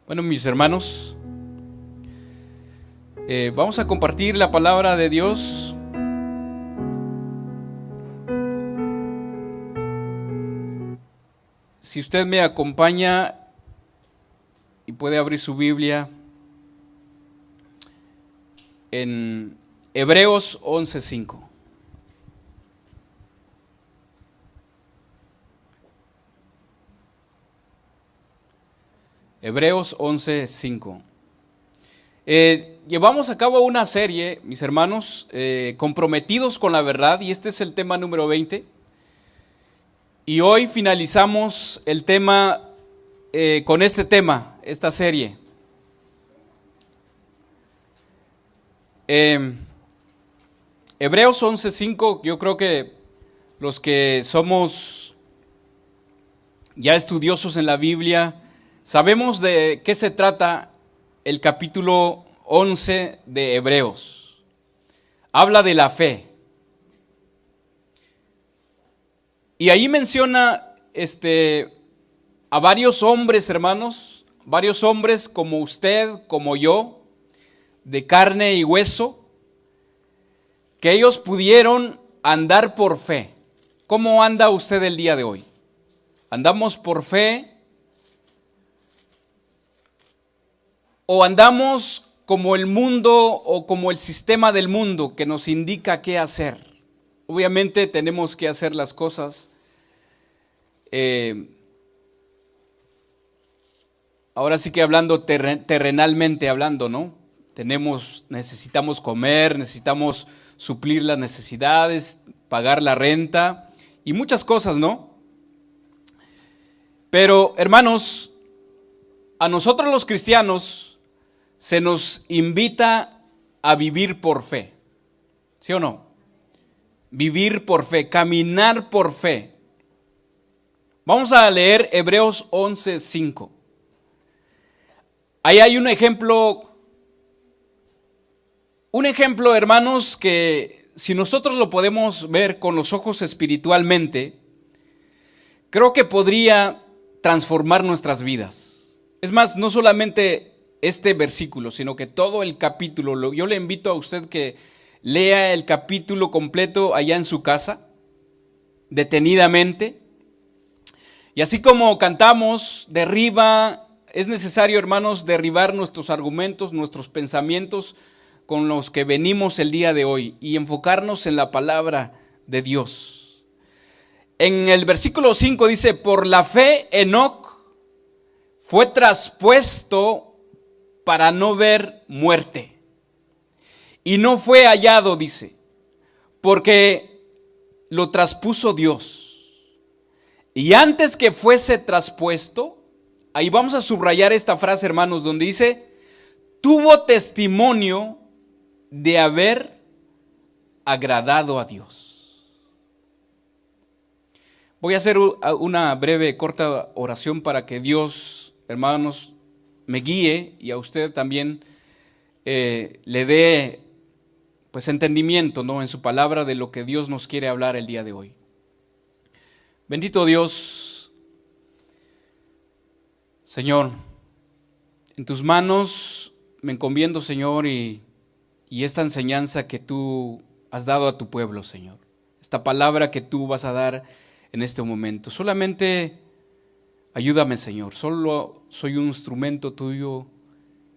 Bueno, mis hermanos, vamos a compartir la palabra de Dios. Si usted me acompaña y puede abrir su Biblia en Hebreos 11:5. Hebreos 11:5. Llevamos a cabo una serie, mis hermanos, comprometidos con la verdad, y este es el tema número 20. Y hoy finalizamos el tema con este tema, esta serie. Hebreos 11:5, yo creo que los que somos ya estudiosos en la Biblia, sabemos de qué se trata el capítulo 11 de Hebreos. Habla de la fe. Y ahí menciona a varios hombres, hermanos, varios hombres como usted, como yo, de carne y hueso, que ellos pudieron andar por fe. ¿Cómo anda usted el día de hoy? ¿Andamos por fe? ¿O andamos como el mundo o como el sistema del mundo que nos indica qué hacer? Obviamente tenemos que hacer las cosas ahora sí que hablando terrenalmente hablando, ¿no? Necesitamos comer, necesitamos suplir las necesidades, pagar la renta y muchas cosas, ¿no? Pero, hermanos, a nosotros los cristianos se nos invita a vivir por fe, ¿sí o no? Vivir por fe, caminar por fe. Vamos a leer Hebreos 11:5. Ahí hay un ejemplo, hermanos, que si nosotros lo podemos ver con los ojos espiritualmente, creo que podría transformar nuestras vidas. Es más, no solamente este versículo, sino que todo el capítulo. Yo le invito a usted que lea el capítulo completo allá en su casa, detenidamente. Y así como cantamos, es necesario, hermanos, derribar nuestros argumentos, nuestros pensamientos con los que venimos el día de hoy y enfocarnos en la palabra de Dios. En el versículo 5 dice: por la fe Enoc fue traspuesto para no ver muerte, y no fue hallado, dice, porque lo traspuso Dios. Y antes que fuese traspuesto, ahí vamos a subrayar esta frase, hermanos, donde dice: tuvo testimonio de haber agradado a Dios. Voy a hacer una breve, corta oración para que Dios, hermanos, me guíe y a usted también le dé pues entendimiento, ¿no?, en su palabra de lo que Dios nos quiere hablar el día de hoy. Bendito Dios, Señor, en tus manos me encomiendo, Señor, y esta enseñanza que tú has dado a tu pueblo, Señor. Esta palabra que tú vas a dar en este momento. Solamente ayúdame, Señor. Solo soy un instrumento tuyo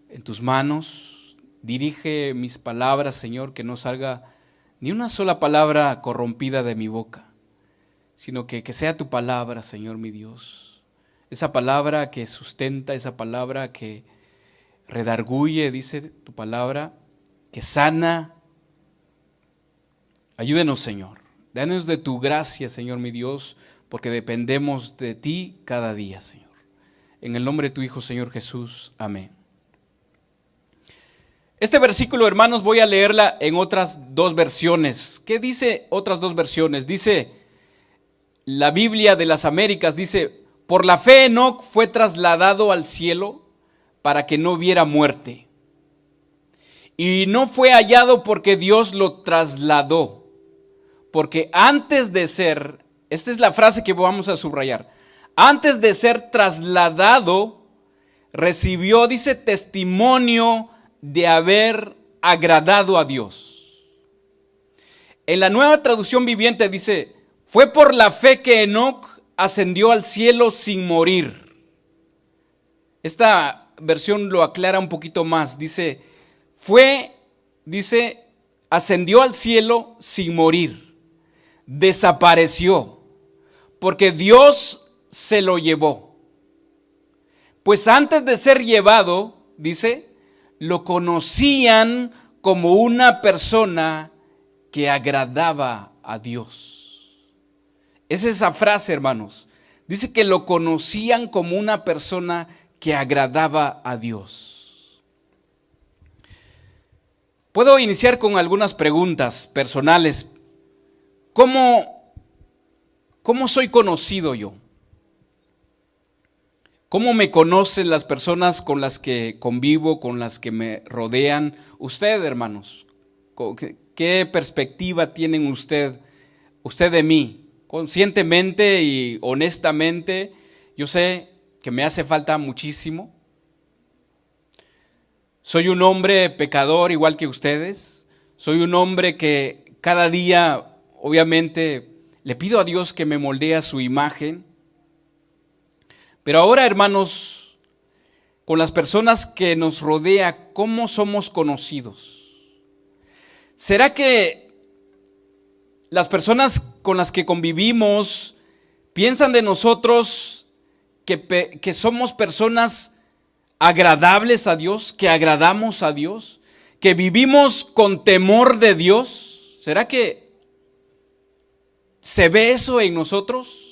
en tus manos. Dirige mis palabras, Señor, que no salga ni una sola palabra corrompida de mi boca, sino que sea tu palabra, Señor mi Dios. Esa palabra que sustenta, esa palabra que redarguye, dice tu palabra, que sana. Ayúdenos, Señor. Danos de tu gracia, Señor mi Dios, porque dependemos de ti cada día, Señor. En el nombre de tu Hijo, Señor Jesús. Amén. Este versículo, hermanos, voy a leerla en otras dos versiones. ¿Qué dice otras dos versiones? Dice la Biblia de las Américas, dice: por la fe Enoc fue trasladado al cielo para que no viera muerte. Y no fue hallado porque Dios lo trasladó. Porque antes de ser, esta es la frase que vamos a subrayar, antes de ser trasladado, recibió, dice, testimonio de haber agradado a Dios. En la Nueva Traducción Viviente dice, fue por la fe que Enoc ascendió al cielo sin morir. Esta versión lo aclara un poquito más. Dice, ascendió al cielo sin morir. Desapareció, porque Dios se lo llevó. Pues antes de ser llevado, dice, lo conocían como una persona que agradaba a Dios. Es esa frase, hermanos. Dice que lo conocían como una persona que agradaba a Dios. Puedo iniciar con algunas preguntas personales. ¿Cómo soy conocido yo? ¿Cómo me conocen las personas con las que convivo, con las que me rodean? Usted, hermanos, ¿qué perspectiva tienen usted de mí? Conscientemente y honestamente, yo sé que me hace falta muchísimo. Soy un hombre pecador igual que ustedes. Soy un hombre que cada día, obviamente, le pido a Dios que me moldee a su imagen. Pero ahora, hermanos, con las personas que nos rodea, ¿cómo somos conocidos? ¿Será que las personas con las que convivimos piensan de nosotros que somos personas agradables a Dios, que agradamos a Dios, que vivimos con temor de Dios? ¿Será que se ve eso en nosotros?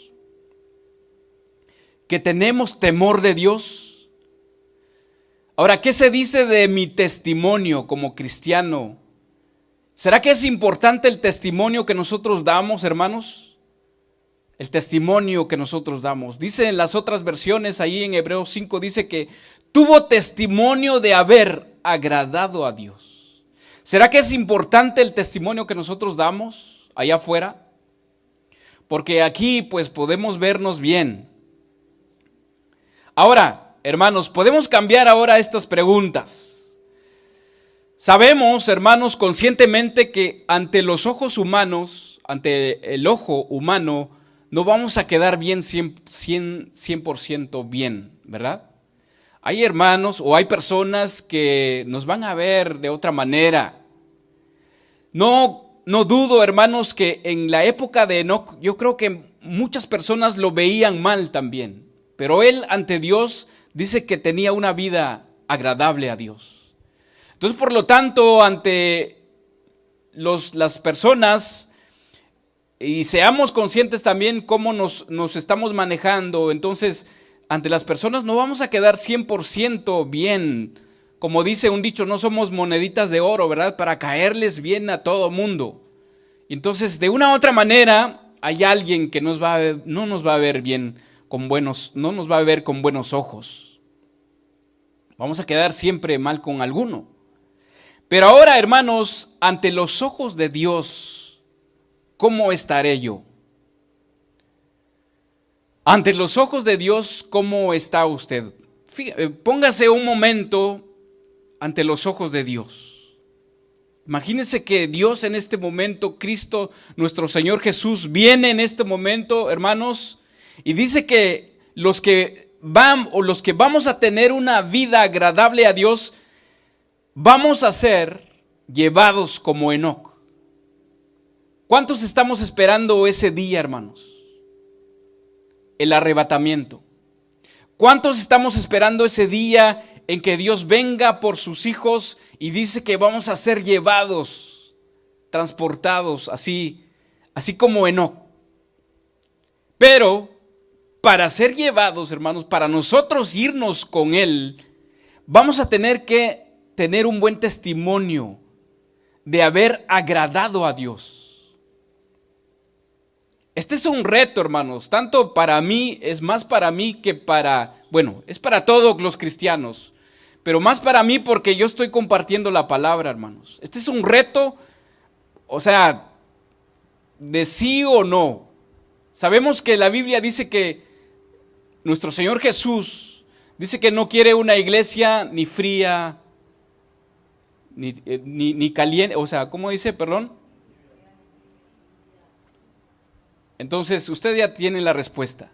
¿Que tenemos temor de Dios? Ahora, ¿qué se dice de mi testimonio como cristiano? ¿Será que es importante el testimonio que nosotros damos, hermanos? El testimonio que nosotros damos. Dice en las otras versiones, ahí en Hebreos 5, dice que tuvo testimonio de haber agradado a Dios. ¿Será que es importante el testimonio que nosotros damos allá afuera? Porque aquí pues podemos vernos bien. Ahora, hermanos, podemos cambiar ahora estas preguntas. Sabemos, hermanos, conscientemente que ante los ojos humanos, ante el ojo humano, no vamos a quedar bien 100% bien, ¿verdad? Hay hermanos o hay personas que nos van a ver de otra manera. No dudo, hermanos, que en la época de Enoc, yo creo que muchas personas lo veían mal también. Pero él ante Dios dice que tenía una vida agradable a Dios. Entonces, por lo tanto, ante las personas, y seamos conscientes también cómo nos estamos manejando, entonces, ante las personas no vamos a quedar 100% bien. Como dice un dicho, no somos moneditas de oro, ¿verdad? Para caerles bien a todo mundo. Y entonces, de una u otra manera, hay alguien que no nos va a ver bien no nos va a ver con buenos ojos. Vamos a quedar siempre mal con alguno. Pero ahora, hermanos, ante los ojos de Dios, ¿cómo estaré yo? Ante los ojos de Dios, ¿cómo está usted? Póngase un momento ante los ojos de Dios. Imagínense que Dios en este momento, Cristo, nuestro Señor Jesús, viene en este momento, hermanos, y dice que los que vamos a tener una vida agradable a Dios, vamos a ser llevados como Enoc. ¿Cuántos estamos esperando ese día, hermanos? El arrebatamiento. ¿Cuántos estamos esperando ese día en que Dios venga por sus hijos y dice que vamos a ser llevados, transportados, así como Enoc? Pero para ser llevados, hermanos, para nosotros irnos con Él, vamos a tener que tener un buen testimonio de haber agradado a Dios. Este es un reto, hermanos, tanto para mí, es más para mí que es para todos los cristianos, pero más para mí porque yo estoy compartiendo la palabra, hermanos. Este es un reto, de sí o no. Sabemos que la Biblia dice que nuestro Señor Jesús Dice que no quiere una iglesia ni fría, ni caliente, o sea, ¿cómo dice? Perdón. Entonces, usted ya tiene la respuesta.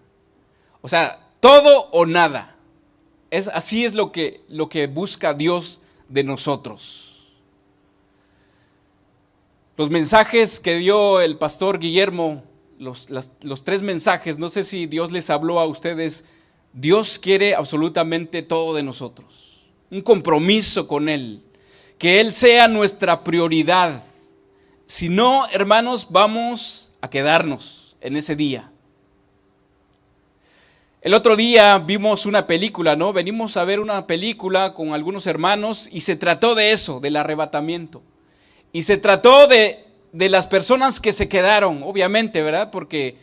O sea, todo o nada. Así es lo que busca Dios de nosotros. Los mensajes que dio el pastor Guillermo, los 3 mensajes, no sé si Dios les habló a ustedes. Dios quiere absolutamente todo de nosotros. Un compromiso con Él. Que Él sea nuestra prioridad. Si no, hermanos, vamos a quedarnos en ese día. El otro día vimos una película, ¿no? Venimos a ver una película con algunos hermanos y se trató de eso, del arrebatamiento. Y se trató de las personas que se quedaron, obviamente, ¿verdad? Porque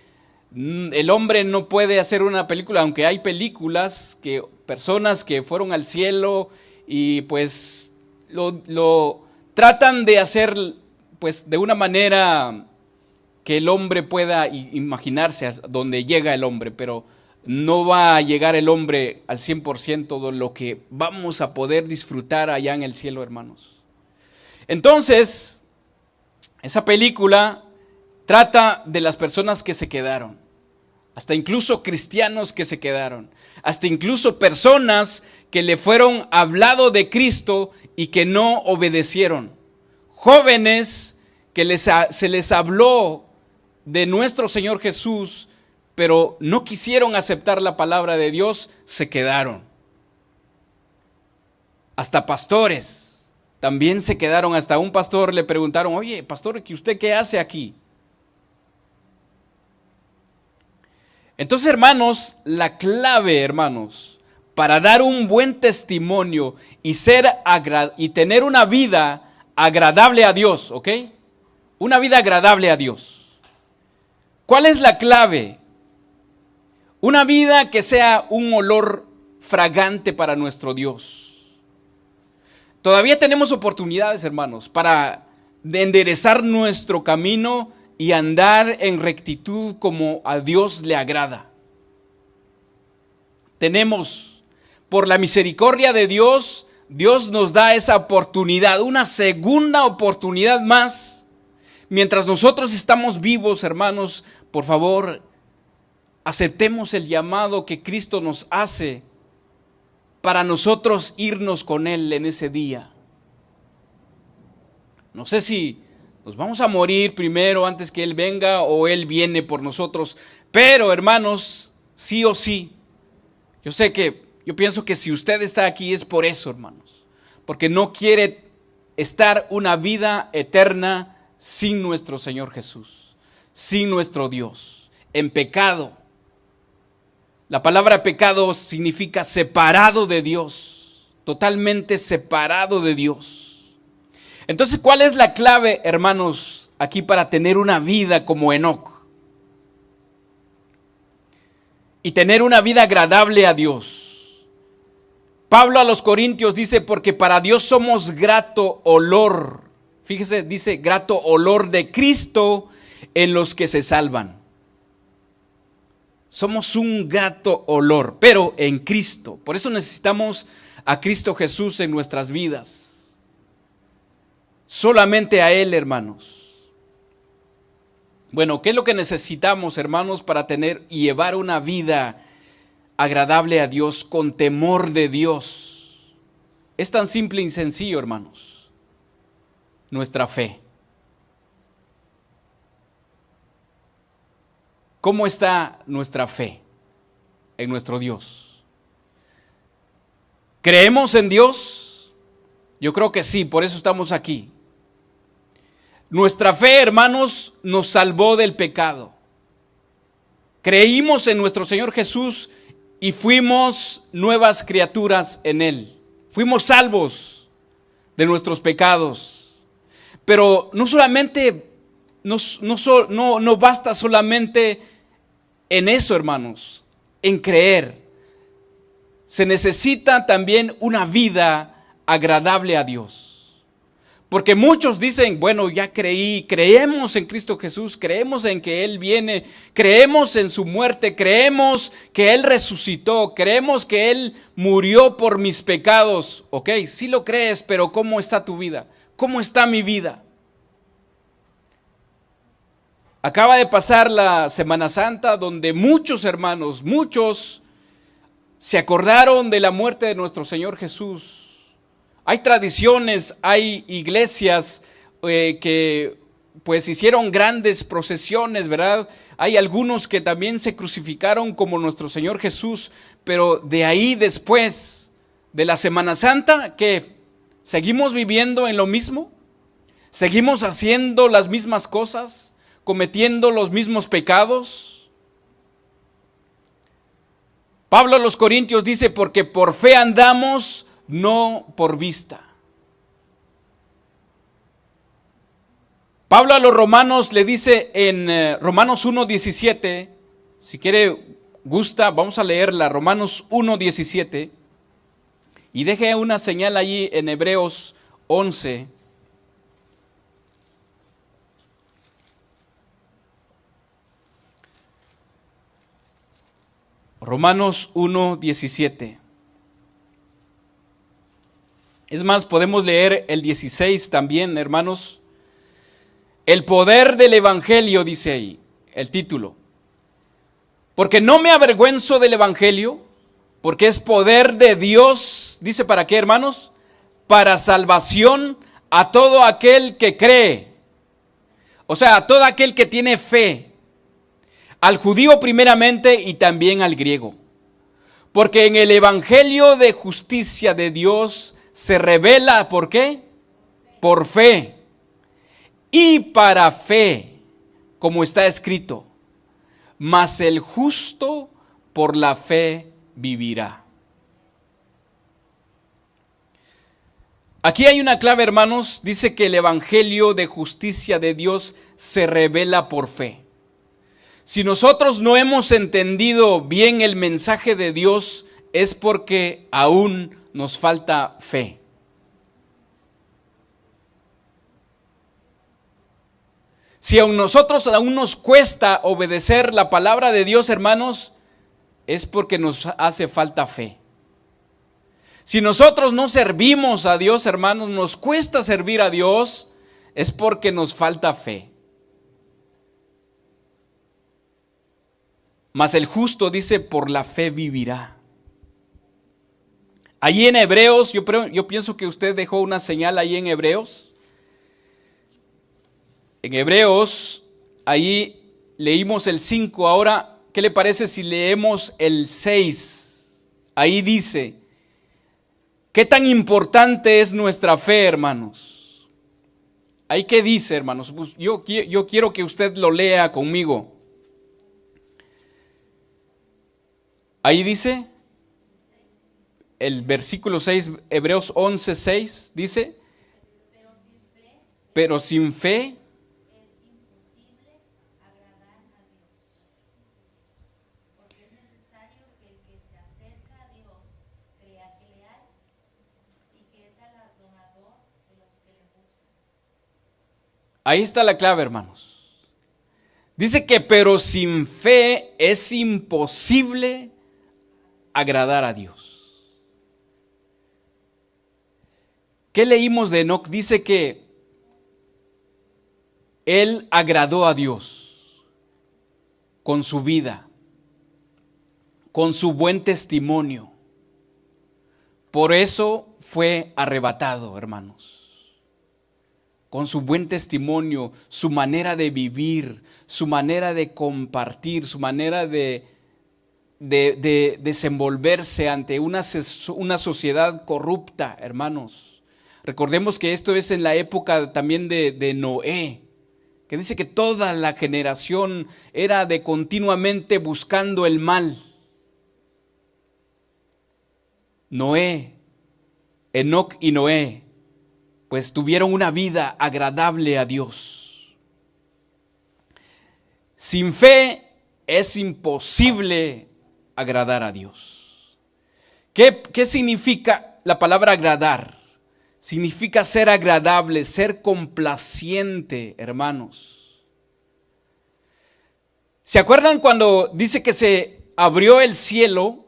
el hombre no puede hacer una película, aunque hay películas que personas que fueron al cielo y pues lo tratan de hacer pues de una manera que el hombre pueda imaginarse a dónde llega el hombre, pero no va a llegar el hombre al 100% de lo que vamos a poder disfrutar allá en el cielo, hermanos. Entonces, esa película trata de las personas que se quedaron, hasta incluso cristianos que se quedaron, hasta incluso personas que le fueron hablado de Cristo y que no obedecieron, jóvenes que se les habló de nuestro Señor Jesús, pero no quisieron aceptar la palabra de Dios, se quedaron. Hasta pastores también se quedaron. Hasta un pastor le preguntaron: oye, pastor, ¿usted qué hace aquí? Entonces, hermanos, la clave, hermanos, para dar un buen testimonio y tener una vida agradable a Dios, ¿ok? Una vida agradable a Dios. ¿Cuál es la clave? Una vida que sea un olor fragante para nuestro Dios. Todavía tenemos oportunidades, hermanos, para enderezar nuestro camino y andar en rectitud como a Dios le agrada. Tenemos, por la misericordia de Dios, Dios nos da esa oportunidad, una segunda oportunidad más. Mientras nosotros estamos vivos, hermanos, por favor, aceptemos el llamado que Cristo nos hace para nosotros irnos con Él en ese día. No sé si nos vamos a morir primero antes que Él venga o Él viene por nosotros, pero hermanos, sí o sí, yo pienso que si usted está aquí es por eso, hermanos, porque no quiere estar una vida eterna sin nuestro Señor Jesús, sin nuestro Dios, en pecado. La palabra pecado significa separado de Dios, totalmente separado de Dios. Entonces, ¿cuál es la clave, hermanos, aquí para tener una vida como Enoc? Y tener una vida agradable a Dios. Pablo a los Corintios dice: porque para Dios somos grato olor. Fíjese, dice grato olor de Cristo en los que se salvan. Somos un grato olor, pero en Cristo. Por eso necesitamos a Cristo Jesús en nuestras vidas. Solamente a Él, hermanos. Bueno, ¿qué es lo que necesitamos, hermanos, para tener y llevar una vida agradable a Dios, con temor de Dios? Es tan simple y sencillo, hermanos. Nuestra fe. ¿Cómo está nuestra fe en nuestro Dios? ¿Creemos en Dios? Yo creo que sí, por eso estamos aquí. Nuestra fe, hermanos, nos salvó del pecado. Creímos en nuestro Señor Jesús y fuimos nuevas criaturas en Él. Fuimos salvos de nuestros pecados. Pero no solamente, no basta solamente en eso, hermanos, en creer. Se necesita también una vida agradable a Dios. Porque muchos dicen, bueno, ya creí, creemos en Cristo Jesús, creemos en que Él viene, creemos en su muerte, creemos que Él resucitó, creemos que Él murió por mis pecados. Ok, sí lo crees, pero ¿cómo está tu vida? ¿Cómo está mi vida? Acaba de pasar la Semana Santa donde muchos hermanos, muchos se acordaron de la muerte de nuestro Señor Jesús. Hay tradiciones, hay iglesias que pues hicieron grandes procesiones, ¿verdad? Hay algunos que también se crucificaron como nuestro Señor Jesús, pero de ahí después de la Semana Santa, ¿qué? ¿Seguimos viviendo en lo mismo? ¿Seguimos haciendo las mismas cosas? ¿Cometiendo los mismos pecados? Pablo a los Corintios dice, porque por fe andamos, no por vista. Pablo a los romanos le dice en Romanos 1:17, si quiere, gusta, vamos a leerla, Romanos 1:17, y deje una señal allí en Hebreos 11. Romanos 1:17. Es más, podemos leer el 16 también, hermanos. El poder del evangelio, dice ahí, el título. Porque no me avergüenzo del evangelio, porque es poder de Dios, dice, ¿para qué, hermanos? Para salvación a todo aquel que cree. O sea, a todo aquel que tiene fe. Al judío primeramente y también al griego. Porque en el evangelio de justicia de Dios se revela, ¿por qué? Por fe. Y para fe, como está escrito, mas el justo por la fe vivirá. Aquí hay una clave, hermanos, dice que el evangelio de justicia de Dios se revela por fe. Si nosotros no hemos entendido bien el mensaje de Dios, es porque aún nos falta fe. Si a nosotros aún nos cuesta obedecer la palabra de Dios, hermanos, es porque nos hace falta fe. Si nosotros no servimos a Dios, hermanos, nos cuesta servir a Dios, es porque nos falta fe. Mas el justo, dice, por la fe vivirá. Allí en Hebreos, yo pienso que usted dejó una señal ahí en Hebreos. En Hebreos, ahí leímos el 5. Ahora, ¿qué le parece si leemos el 6? Ahí dice, ¿qué tan importante es nuestra fe, hermanos? Ahí qué dice, hermanos. Pues yo quiero que usted lo lea conmigo. Ahí dice, el versículo 6, Hebreos 11:6, dice, pero sin fe es imposible agradar a Dios, porque es necesario que el que se acerca a Dios crea que le hay y que es galardonador de los que le buscan. Ahí está la clave, hermanos. Dice que pero sin fe es imposible agradar a Dios. ¿Qué leímos de Enoc? Dice que él agradó a Dios con su vida, con su buen testimonio. Por eso fue arrebatado, hermanos. Con su buen testimonio, su manera de vivir, su manera de compartir, su manera de desenvolverse ante una sociedad corrupta, hermanos. Recordemos que esto es en la época también de Noé, que dice que toda la generación era de continuamente buscando el mal. Noé, Enoc y Noé, pues tuvieron una vida agradable a Dios. Sin fe es imposible agradar a Dios. ¿Qué significa la palabra agradar? Significa ser agradable, ser complaciente, hermanos. ¿Se acuerdan cuando dice que se abrió el cielo?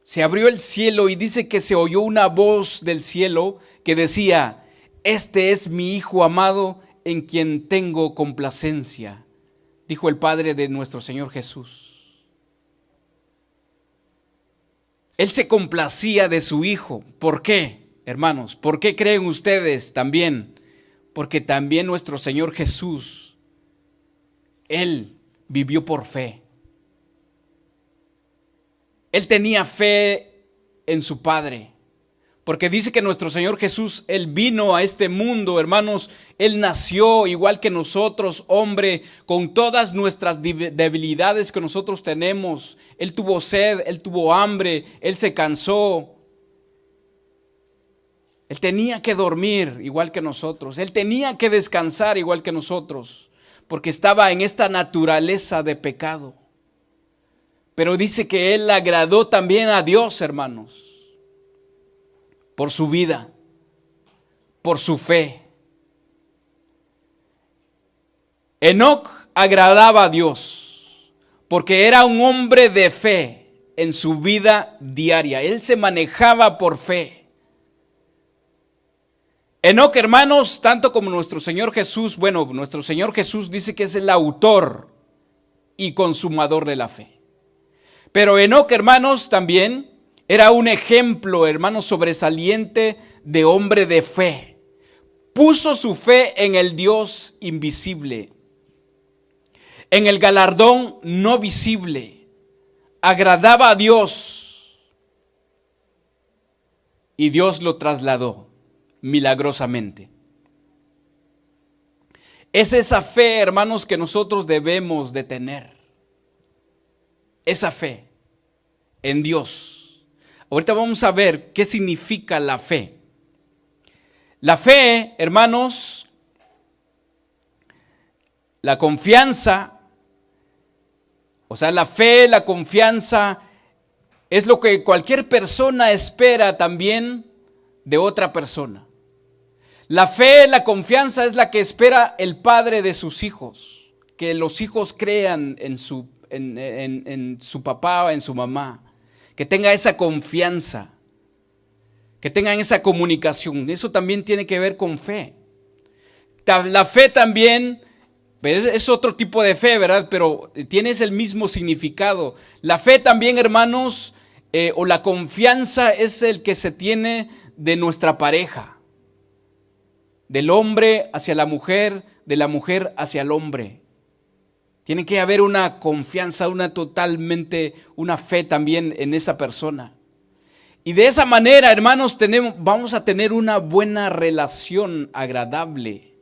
Se abrió el cielo y dice que se oyó una voz del cielo que decía: este es mi Hijo amado en quien tengo complacencia, dijo el Padre de nuestro Señor Jesús. Él se complacía de su Hijo. ¿Por qué, hermanos? ¿Por qué creen ustedes también? Porque también nuestro Señor Jesús, Él vivió por fe. Él tenía fe en su Padre, porque dice que nuestro Señor Jesús, Él vino a este mundo, hermanos. Él nació igual que nosotros, hombre, con todas nuestras debilidades que nosotros tenemos. Él tuvo sed, Él tuvo hambre, Él se cansó. Él tenía que dormir igual que nosotros, Él tenía que descansar igual que nosotros, porque estaba en esta naturaleza de pecado. Pero dice que Él agradó también a Dios, hermanos, por su vida, por su fe. Enoc agradaba a Dios porque era un hombre de fe en su vida diaria. Él se manejaba por fe. Enoc, hermanos, tanto como nuestro Señor Jesús, nuestro Señor Jesús dice que es el autor y consumador de la fe. Pero Enoc, hermanos, también era un ejemplo, hermanos, sobresaliente de hombre de fe. Puso su fe en el Dios invisible, en el galardón no visible. Agradaba a Dios y Dios lo trasladó milagrosamente. Es esa fe, hermanos, que nosotros debemos de tener. Esa fe en Dios. Ahorita vamos a ver qué significa la fe. La fe, hermanos, la confianza, la fe, la confianza es lo que cualquier persona espera también de otra persona. La fe, la confianza es la que espera el padre de sus hijos, que los hijos crean en su papá o en su mamá, que tenga esa confianza, que tengan esa comunicación. Eso también tiene que ver con fe. La fe también es otro tipo de fe, ¿verdad? Pero tiene el mismo significado. La fe también, hermanos, o la confianza es el que se tiene de nuestra pareja, del hombre hacia la mujer, de la mujer hacia el hombre. Tiene que haber una confianza, una fe también en esa persona. Y de esa manera, hermanos, vamos a tener una buena relación agradable,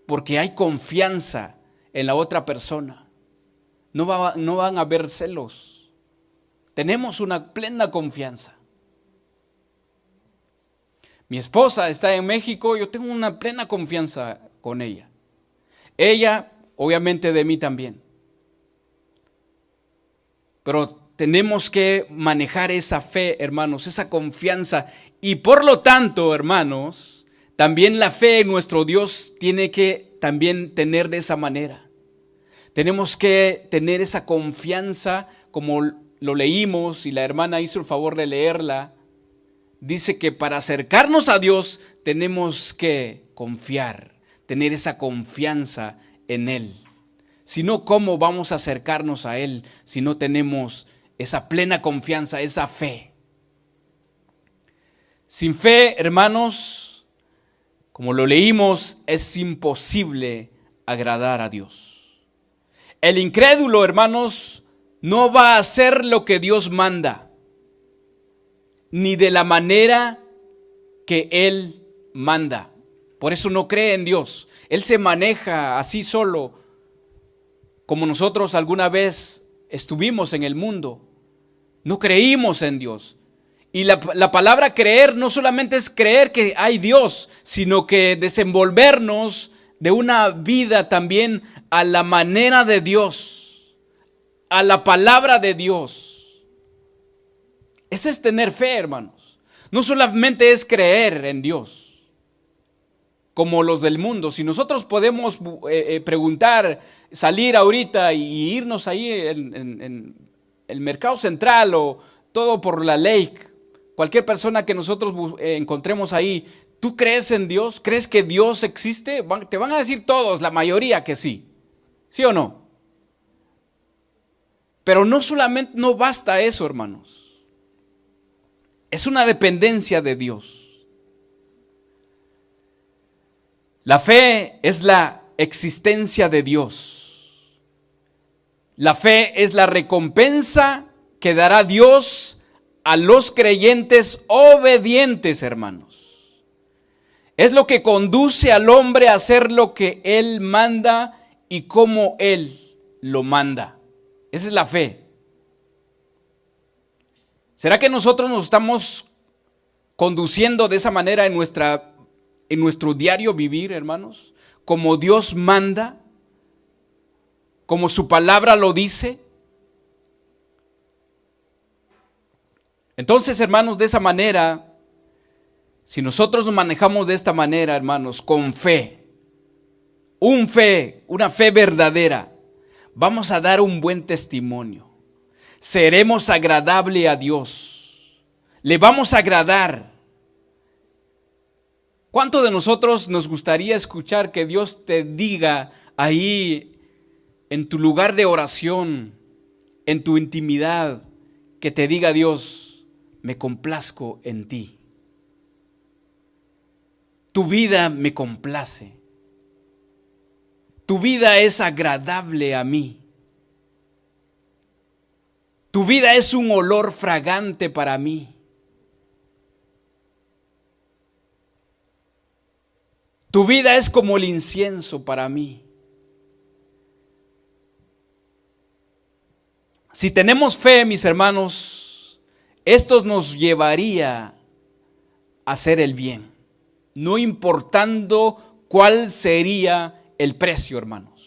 porque hay confianza en la otra persona. No van a haber celos. Tenemos una plena confianza. Mi esposa está en México, yo tengo una plena confianza con ella. Ella, obviamente, de mí también. Pero tenemos que manejar esa fe, hermanos, esa confianza. Y por lo tanto, hermanos, también la fe en nuestro Dios tiene que también tener de esa manera. Tenemos que tener esa confianza, como lo leímos y la hermana hizo el favor de leerla. Dice que para acercarnos a Dios tenemos que confiar, tener esa confianza en Él. Si no, ¿cómo vamos a acercarnos a Él si no tenemos esa plena confianza, esa fe? Sin fe, hermanos, como lo leímos, es imposible agradar a Dios. El incrédulo, hermanos, no va a hacer lo que Dios manda, ni de la manera que Él manda. Por eso no cree en Dios. Él se maneja así solo, como nosotros alguna vez estuvimos en el mundo. No creímos en Dios. Y la palabra creer no solamente es creer que hay Dios, sino que desenvolvernos de una vida también a la manera de Dios, a la palabra de Dios. Ese es tener fe, hermanos. No solamente es creer en Dios, como los del mundo. Si nosotros podemos preguntar, salir ahorita y irnos ahí en el mercado central o todo por la ley, cualquier persona que nosotros encontremos ahí, ¿tú crees en Dios? ¿Crees que Dios existe? Te van a decir todos, la mayoría que sí. ¿Sí o no? Pero no basta eso, hermanos. Es una dependencia de Dios. La fe es la existencia de Dios. La fe es la recompensa que dará Dios a los creyentes obedientes, hermanos. Es lo que conduce al hombre a hacer lo que Él manda y como Él lo manda. Esa es la fe. ¿Será que nosotros nos estamos conduciendo de esa manera en nuestro diario vivir, hermanos? Como Dios manda, como su palabra lo dice. Entonces, hermanos, de esa manera, si nosotros nos manejamos de esta manera, hermanos, con fe, una fe verdadera, vamos a dar un buen testimonio. Seremos agradable a Dios. Le vamos a agradar. ¿Cuánto de nosotros nos gustaría escuchar que Dios te diga ahí en tu lugar de oración, en tu intimidad, que te diga Dios, me complazco en ti? Tu vida me complace. Tu vida es agradable a mí. Tu vida es un olor fragante para mí. Tu vida es como el incienso para mí. Si tenemos fe, mis hermanos, esto nos llevaría a hacer el bien, no importando cuál sería el precio, hermanos.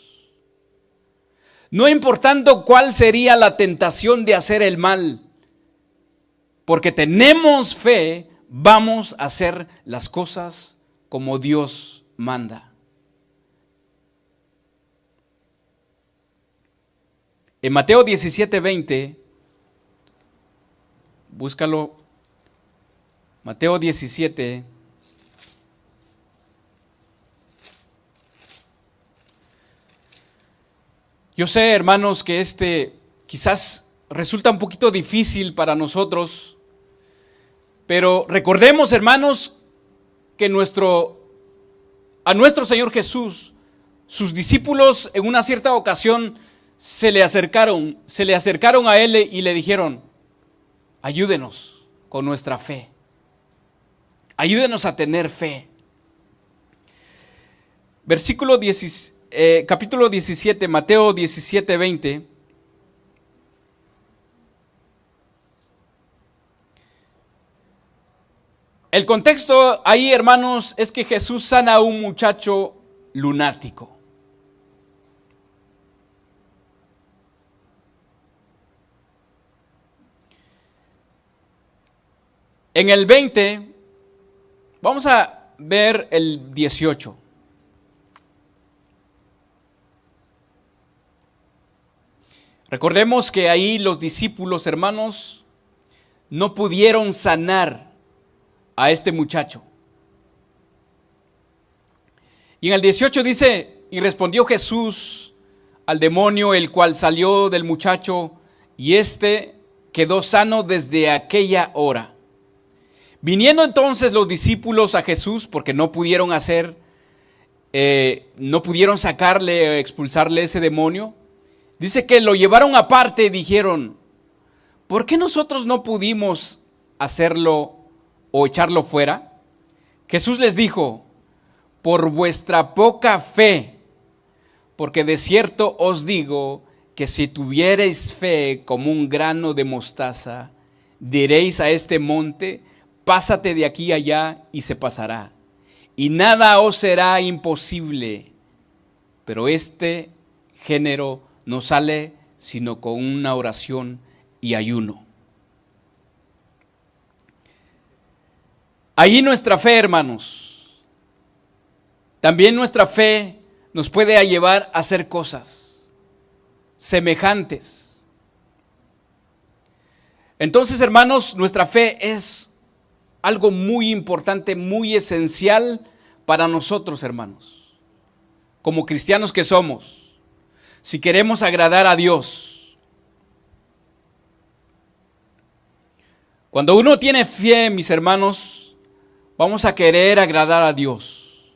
No importando cuál sería la tentación de hacer el mal, porque tenemos fe, vamos a hacer las cosas como Dios manda. En Mateo 17:20, búscalo, Mateo 17. Yo sé, hermanos, que quizás resulta un poquito difícil para nosotros, pero recordemos, hermanos, que a nuestro Señor Jesús, sus discípulos en una cierta ocasión se le acercaron a Él y le dijeron, ayúdenos con nuestra fe, ayúdenos a tener fe. Capítulo 17, Mateo 17:20. El contexto ahí, hermanos, es que Jesús sana a un muchacho lunático. En el 20, vamos a ver el 18. Recordemos que ahí los discípulos, hermanos, no pudieron sanar a este muchacho. Y en el 18 dice, y respondió Jesús al demonio, el cual salió del muchacho, y éste quedó sano desde aquella hora. Viniendo entonces los discípulos a Jesús, porque no pudieron sacarle, expulsarle ese demonio, dice que lo llevaron aparte y dijeron, ¿por qué nosotros no pudimos hacerlo o echarlo fuera? Jesús les dijo, por vuestra poca fe, porque de cierto os digo que si tuviereis fe como un grano de mostaza, diréis a este monte, pásate de aquí allá y se pasará, y nada os será imposible. Pero este género no sale sino con una oración y ayuno. Ahí nuestra fe, hermanos, también nuestra fe nos puede llevar a hacer cosas semejantes. Entonces, hermanos, nuestra fe es algo muy importante, muy esencial para nosotros, hermanos, como cristianos que somos, si queremos agradar a Dios. Cuando uno tiene fe, mis hermanos, vamos a querer agradar a Dios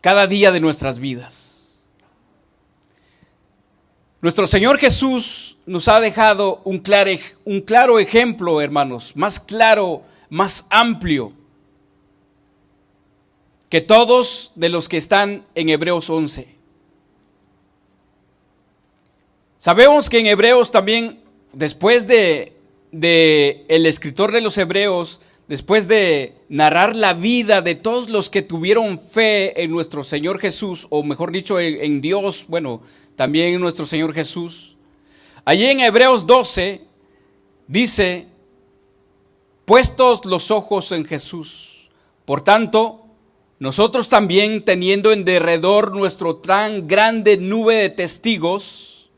cada día de nuestras vidas. Nuestro Señor Jesús nos ha dejado un claro ejemplo, hermanos, más claro, más amplio que todos de los que están en Hebreos 11. Sabemos que en Hebreos también, después de el escritor de los Hebreos, después de narrar la vida de todos los que tuvieron fe en nuestro Señor Jesús, o mejor dicho, en Dios, bueno, también en nuestro Señor Jesús, allí en Hebreos 12 dice: puestos los ojos en Jesús, por tanto, nosotros también, teniendo en derredor nuestro tan grande nube de testigos,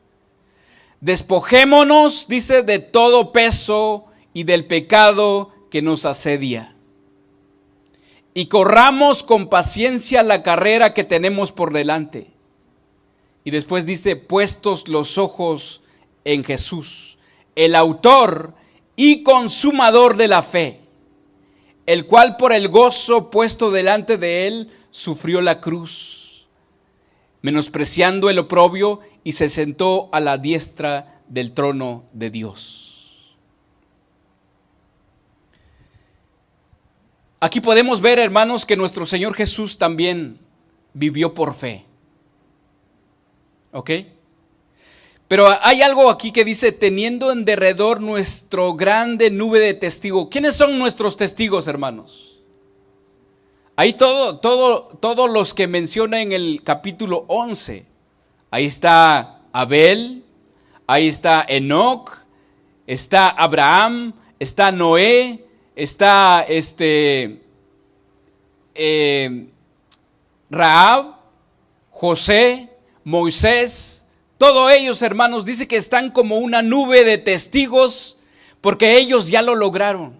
despojémonos, dice, de todo peso y del pecado que nos asedia, y corramos con paciencia la carrera que tenemos por delante. Y después dice: puestos los ojos en Jesús, el autor y consumador de la fe, el cual por el gozo puesto delante de él sufrió la cruz, menospreciando el oprobio, y se sentó a la diestra del trono de Dios. Aquí podemos ver, hermanos, que nuestro Señor Jesús también vivió por fe. ¿Ok? Pero hay algo aquí que dice: teniendo en derredor nuestro grande nube de testigos. ¿Quiénes son nuestros testigos, hermanos? Ahí todos los que menciona en el capítulo 11. Ahí está Abel, ahí está Enoc, está Abraham, está Noé, está Rahab, José, Moisés. Todos ellos, hermanos, dice que están como una nube de testigos porque ellos ya lo lograron.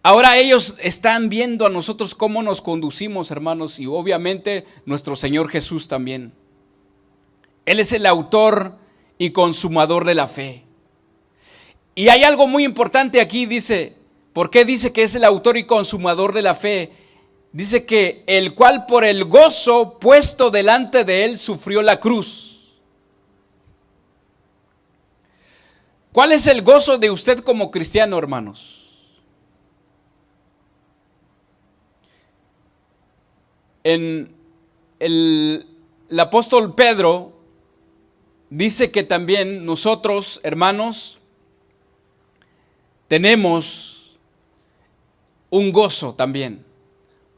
Ahora ellos están viendo a nosotros cómo nos conducimos, hermanos, y obviamente nuestro Señor Jesús también. Él es el autor y consumador de la fe. Y hay algo muy importante aquí, dice, ¿por qué dice que es el autor y consumador de la fe? Dice que el cual por el gozo puesto delante de él sufrió la cruz. ¿Cuál es el gozo de usted como cristiano, hermanos? El apóstol Pedro dice que también nosotros, hermanos, tenemos un gozo también,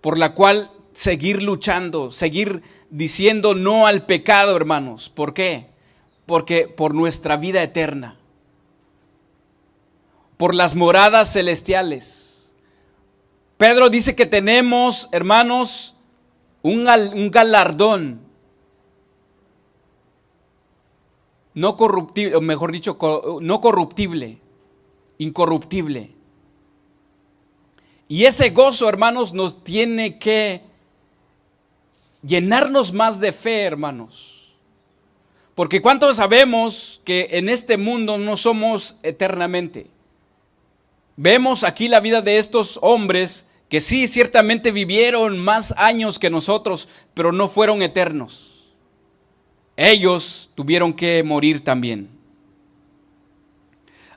por la cual seguir luchando, seguir diciendo no al pecado, hermanos. ¿Por qué? Porque por nuestra vida eterna, por las moradas celestiales. Pedro dice que tenemos, hermanos, un galardón no corruptible, o mejor dicho, no corruptible, incorruptible. Y ese gozo, hermanos, nos tiene que llenarnos más de fe, hermanos. Porque ¿cuántos sabemos que en este mundo no somos eternamente? Vemos aquí la vida de estos hombres que sí, ciertamente vivieron más años que nosotros, pero no fueron eternos. Ellos tuvieron que morir también.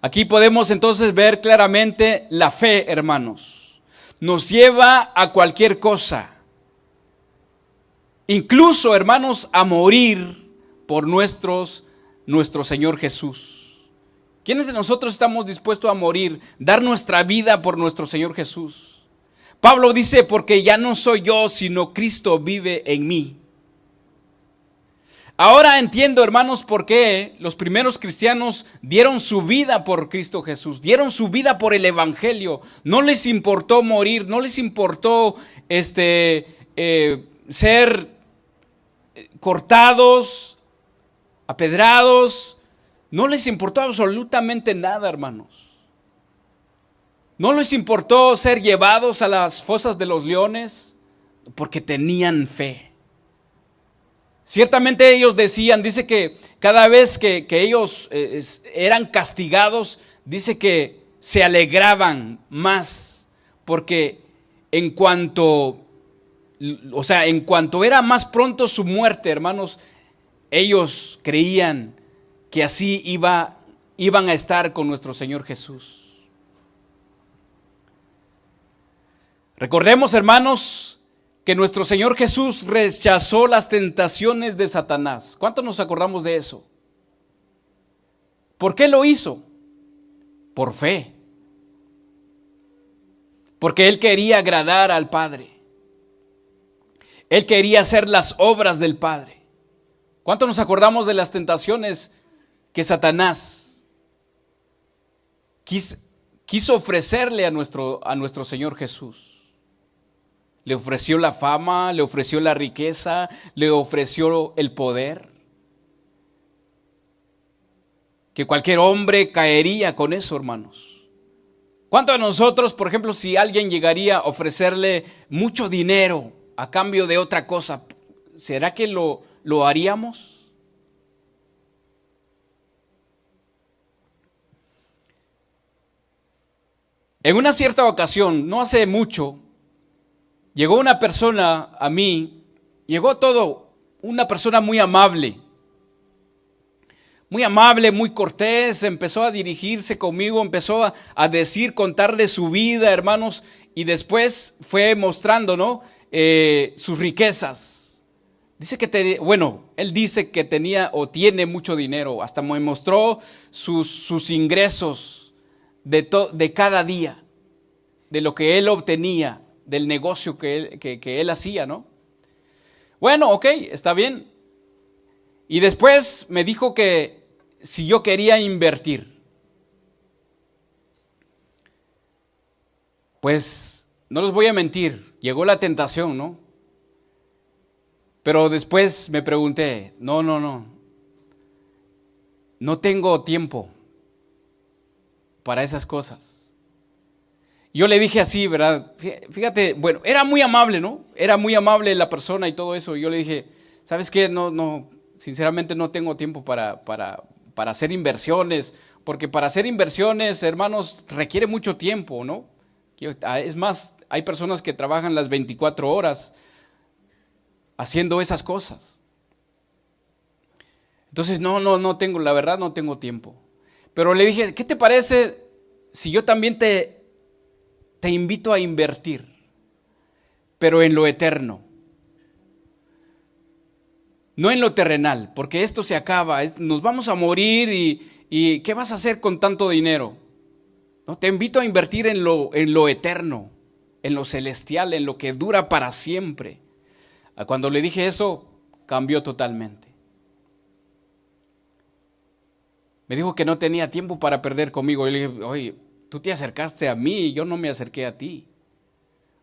Aquí podemos entonces ver claramente la fe, hermanos. Nos lleva a cualquier cosa. Incluso, hermanos, a morir por nuestro Señor Jesús. ¿Quiénes de nosotros estamos dispuestos a morir, dar nuestra vida por nuestro Señor Jesús? Pablo dice: porque ya no soy yo, sino Cristo vive en mí. Ahora entiendo, hermanos, por qué los primeros cristianos dieron su vida por Cristo Jesús, dieron su vida por el Evangelio. No les importó morir, no les importó ser cortados, apedrados. No les importó absolutamente nada, hermanos. No les importó ser llevados a las fosas de los leones porque tenían fe. Ciertamente ellos decían, dice que cada vez que ellos eran castigados, dice que se alegraban más, porque en cuanto era más pronto su muerte, hermanos, ellos creían que así iban a estar con nuestro Señor Jesús. Recordemos, hermanos, que nuestro Señor Jesús rechazó las tentaciones de Satanás. ¿Cuántos nos acordamos de eso? ¿Por qué lo hizo? Por fe. Porque Él quería agradar al Padre. Él quería hacer las obras del Padre. ¿Cuántos nos acordamos de las tentaciones que Satanás quiso ofrecerle a nuestro Señor Jesús? Le ofreció la fama, le ofreció la riqueza, le ofreció el poder. Que cualquier hombre caería con eso, hermanos. ¿Cuánto de nosotros, por ejemplo, si alguien llegaría a ofrecerle mucho dinero a cambio de otra cosa, ¿será que lo haríamos? En una cierta ocasión, no hace mucho, llegó una persona a mí, una persona muy amable, muy cortés, empezó a dirigirse conmigo, empezó a contarle su vida, hermanos, y después fue mostrando, ¿no? Sus riquezas. Dice que él dice que tenía o tiene mucho dinero, hasta me mostró sus ingresos de cada día, de lo que él obtenía, del negocio que él hacía, ¿no? Bueno, ok, está bien. Y después me dijo que si yo quería invertir. Pues no les voy a mentir, llegó la tentación, ¿no? Pero después me pregunté, no tengo tiempo para esas cosas. Yo le dije así, ¿verdad? Fíjate, bueno, era muy amable, ¿no? Era muy amable la persona y todo eso. Y yo le dije, ¿sabes qué? No, sinceramente no tengo tiempo para hacer inversiones, porque para hacer inversiones, hermanos, requiere mucho tiempo, ¿no? Es más, hay personas que trabajan las 24 horas haciendo esas cosas. Entonces, no tengo, la verdad no tengo tiempo. Pero le dije, ¿qué te parece si yo también te invito a invertir, pero en lo eterno? No en lo terrenal, porque esto se acaba, nos vamos a morir y ¿qué vas a hacer con tanto dinero? No, te invito a invertir en lo eterno, en lo celestial, en lo que dura para siempre. Cuando le dije eso, cambió totalmente. Me dijo que no tenía tiempo para perder conmigo. Yo le dije, oye, tú te acercaste a mí y yo no me acerqué a ti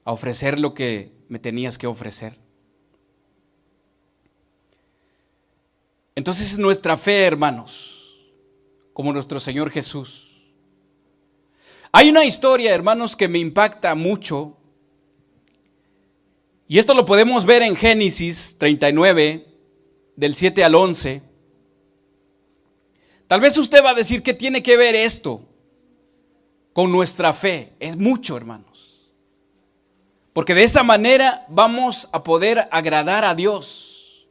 a ofrecer lo que me tenías que ofrecer. Entonces nuestra fe, hermanos, como nuestro Señor Jesús. Hay una historia, hermanos, que me impacta mucho, y esto lo podemos ver en Génesis 39, del 7 al 11. Tal vez usted va a decir, ¿qué tiene que ver esto con nuestra fe? Es mucho, hermanos. Porque de esa manera vamos a poder agradar a Dios,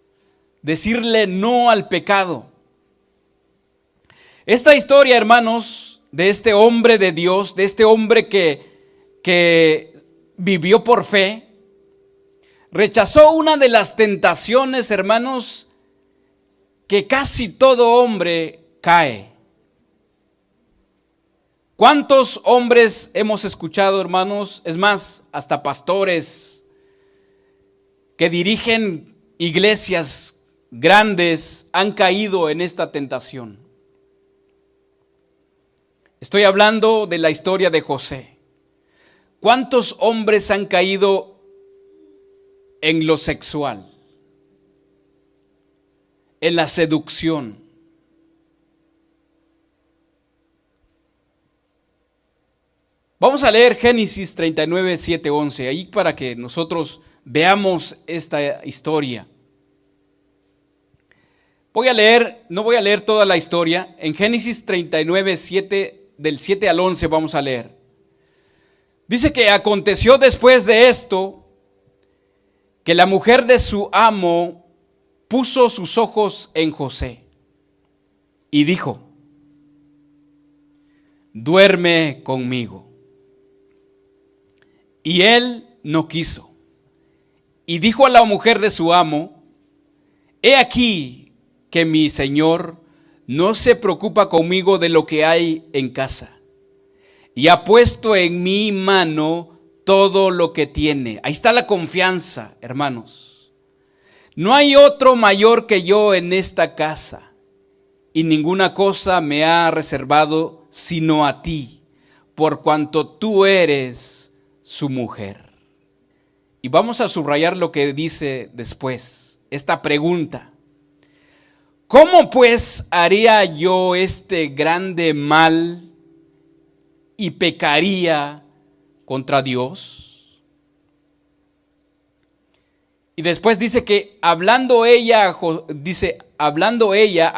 decirle no al pecado. Esta historia, hermanos, de este hombre de Dios, de este hombre que vivió por fe, rechazó una de las tentaciones, hermanos, que casi todo hombre cae. ¿Cuántos hombres hemos escuchado, hermanos? Es más, hasta pastores que dirigen iglesias grandes han caído en esta tentación. Estoy hablando de la historia de José. ¿Cuántos hombres han caído en lo sexual, en la seducción? Vamos a leer Génesis 39, 7, 11, ahí para que nosotros veamos esta historia. No voy a leer toda la historia. En Génesis 39, 7, del 7 al 11 vamos a leer. Dice que aconteció después de esto, que la mujer de su amo puso sus ojos en José y dijo: duerme conmigo. Y él no quiso. Y dijo a la mujer de su amo: he aquí que mi señor no se preocupa conmigo de lo que hay en casa, y ha puesto en mi mano todo lo que tiene. Ahí está la confianza, hermanos. No hay otro mayor que yo en esta casa, y ninguna cosa me ha reservado sino a ti, por cuanto tú eres su mujer. Y vamos a subrayar lo que dice después, esta pregunta: ¿cómo pues haría yo este grande mal y pecaría contra Dios? Y después dice que hablando ella a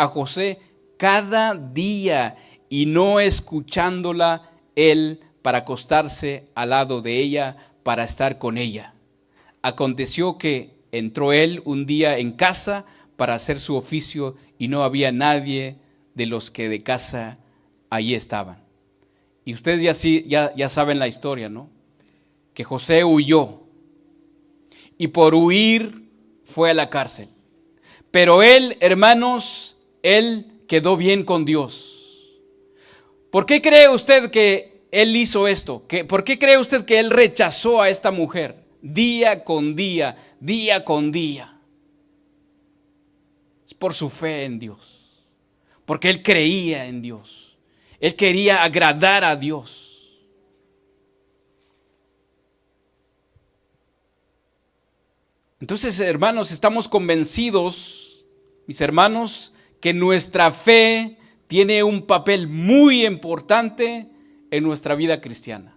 José cada día, y no escuchándola él para acostarse al lado de ella para estar con ella. Aconteció que entró él un día en casa para hacer su oficio, y no había nadie de los que de casa allí estaban. Y ustedes ya saben la historia, ¿no? Que José huyó, y por huir fue a la cárcel. Pero él, hermanos, él quedó bien con Dios. ¿Por qué cree usted que él hizo esto? ¿Por qué cree usted que él rechazó a esta mujer día con día, día con día? Es por su fe en Dios, porque él creía en Dios, él quería agradar a Dios. Entonces, hermanos, estamos convencidos, mis hermanos, que nuestra fe tiene un papel muy importante en nuestra vida cristiana.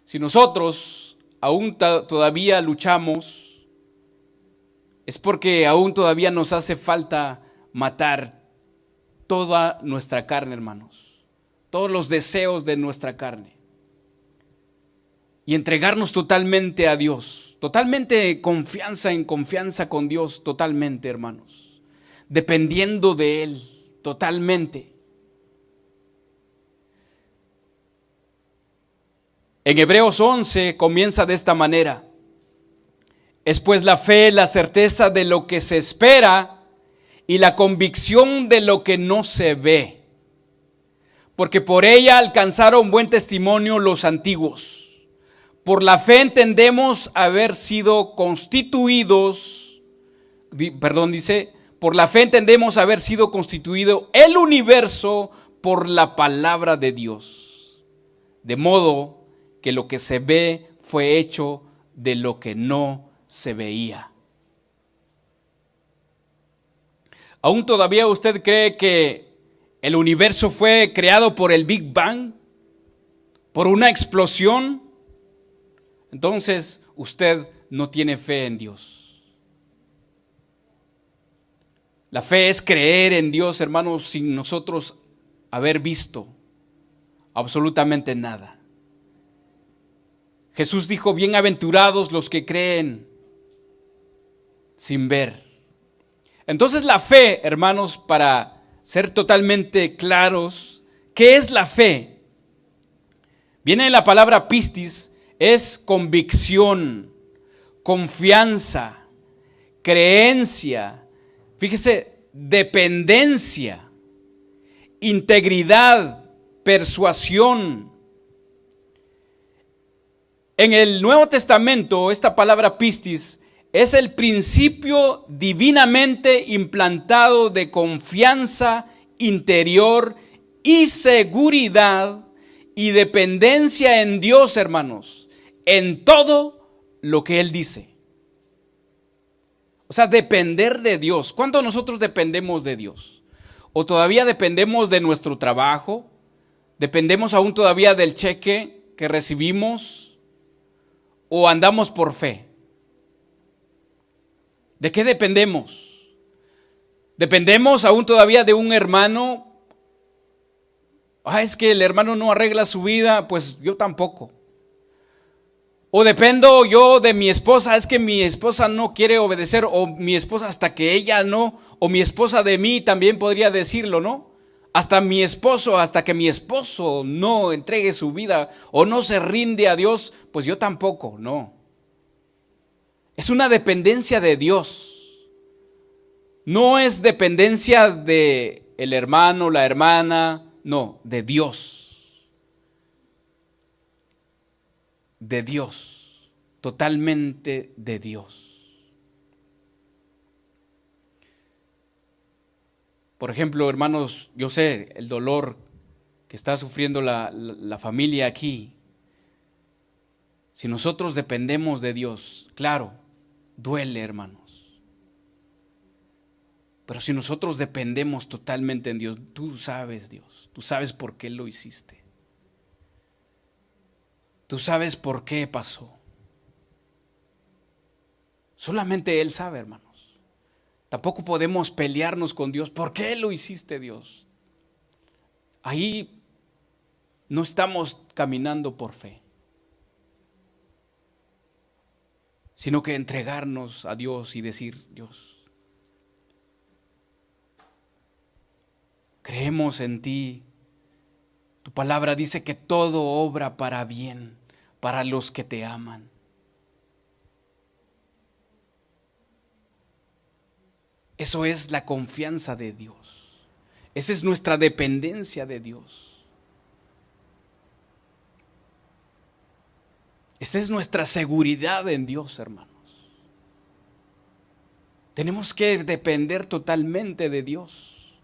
Si nosotros aún todavía luchamos, es porque aún todavía nos hace falta matar toda nuestra carne, hermanos, todos los deseos de nuestra carne, y entregarnos totalmente a Dios, totalmente en confianza con Dios, totalmente, hermanos, dependiendo de Él, totalmente. En Hebreos 11 comienza de esta manera: es pues la fe, la certeza de lo que se espera, y la convicción de lo que no se ve, porque por ella alcanzaron buen testimonio los antiguos. Por la fe entendemos haber sido constituidos, por la fe entendemos haber sido constituido el universo por la palabra de Dios, de modo que lo que se ve fue hecho de lo que no se veía. ¿Aún todavía usted cree que el universo fue creado por el Big Bang? ¿Por una explosión? Entonces usted no tiene fe en Dios. La fe es creer en Dios, hermanos, sin nosotros haber visto absolutamente nada. Jesús dijo: bienaventurados los que creen sin ver. Entonces la fe, hermanos, para ser totalmente claros, ¿qué es la fe? Viene de la palabra pistis, es convicción, confianza, creencia, fíjese, dependencia, integridad, persuasión. En el Nuevo Testamento, esta palabra pistis es el principio divinamente implantado de confianza interior y seguridad y dependencia en Dios, hermanos, en todo lo que Él dice. O sea, depender de Dios. ¿Cuánto nosotros dependemos de Dios? ¿O todavía dependemos de nuestro trabajo? ¿Dependemos aún todavía del cheque que recibimos? ¿O andamos por fe? ¿De qué dependemos? ¿Dependemos aún todavía de un hermano? Es que el hermano no arregla su vida, pues yo tampoco. O dependo yo de mi esposa, es que mi esposa no quiere obedecer, o mi esposa hasta que ella no, o mi esposa de mí también podría decirlo, ¿no? Hasta mi esposo, hasta que mi esposo no entregue su vida o no se rinde a Dios, pues yo tampoco, no. Es una dependencia de Dios. No es dependencia de el hermano, la hermana, no, de Dios. De Dios, totalmente de Dios. Por ejemplo, hermanos, yo sé el dolor que está sufriendo la familia aquí. Si nosotros dependemos de Dios, claro, duele, hermanos. Pero si nosotros dependemos totalmente en Dios, tú sabes, Dios, tú sabes por qué lo hiciste. Tú sabes por qué pasó. Solamente Él sabe, hermanos. Tampoco podemos pelearnos con Dios. ¿Por qué lo hiciste, Dios? Ahí no estamos caminando por fe, sino que entregarnos a Dios y decir: Dios, creemos en ti. Tu palabra dice que todo obra para bien, para los que te aman. Eso es la confianza de Dios. Esa es nuestra dependencia de Dios. Esa es nuestra seguridad en Dios, hermanos. Tenemos que depender totalmente de Dios.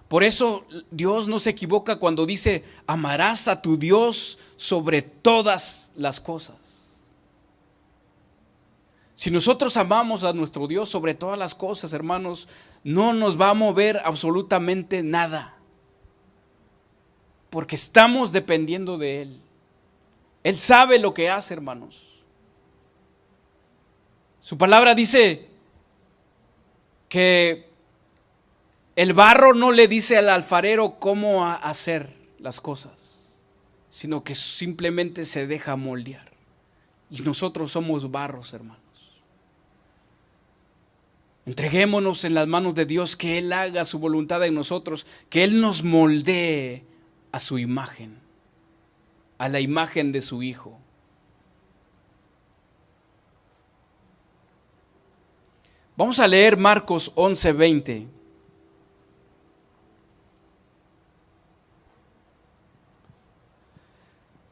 Por eso Dios no se equivoca cuando dice: amarás a tu Dios sobre todas las cosas. Si nosotros amamos a nuestro Dios sobre todas las cosas, hermanos, no nos va a mover absolutamente nada, porque estamos dependiendo de Él. Él sabe lo que hace, hermanos. Su palabra dice que el barro no le dice al alfarero cómo hacer las cosas, sino que simplemente se deja moldear. Y nosotros somos barros, hermanos. Entreguémonos en las manos de Dios, que Él haga su voluntad en nosotros, que Él nos moldee a su imagen, a la imagen de su Hijo. Vamos a leer Marcos 11:20.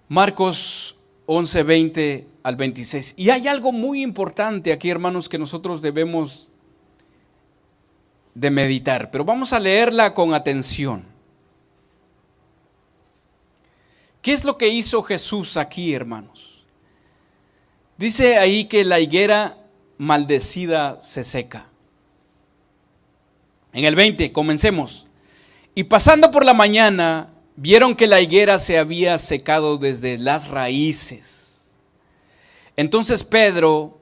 Marcos 11:20 al 26. Y hay algo muy importante aquí, hermanos, que nosotros debemos de meditar, pero vamos a leerla con atención. ¿Qué es lo que hizo Jesús aquí, hermanos? Dice ahí que la higuera maldecida se seca. En el 20, comencemos. Y pasando por la mañana, vieron que la higuera se había secado desde las raíces. Entonces Pedro,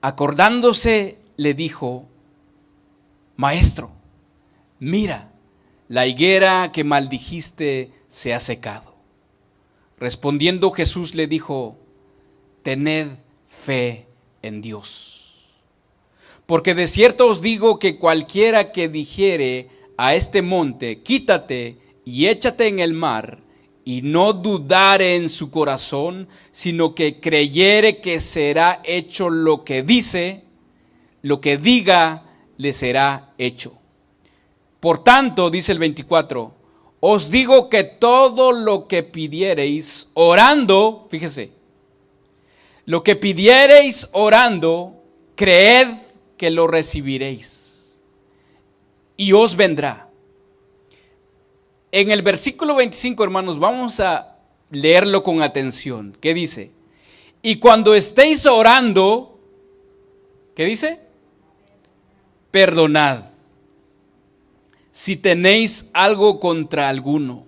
acordándose, le dijo: Maestro, mira, la higuera que maldijiste se ha secado. Respondiendo Jesús le dijo: tened fe en Dios. Porque de cierto os digo que cualquiera que dijere a este monte: quítate y échate en el mar, y no dudare en su corazón, sino que creyere que será hecho lo que dice, lo que diga le será hecho. Por tanto, dice el 24, os digo que todo lo que pidiereis orando, fíjese, lo que pidiereis orando, creed que lo recibiréis y os vendrá. En el versículo 25, hermanos, vamos a leerlo con atención. ¿Qué dice? Y cuando estéis orando, ¿qué dice? Perdonad si tenéis algo contra alguno,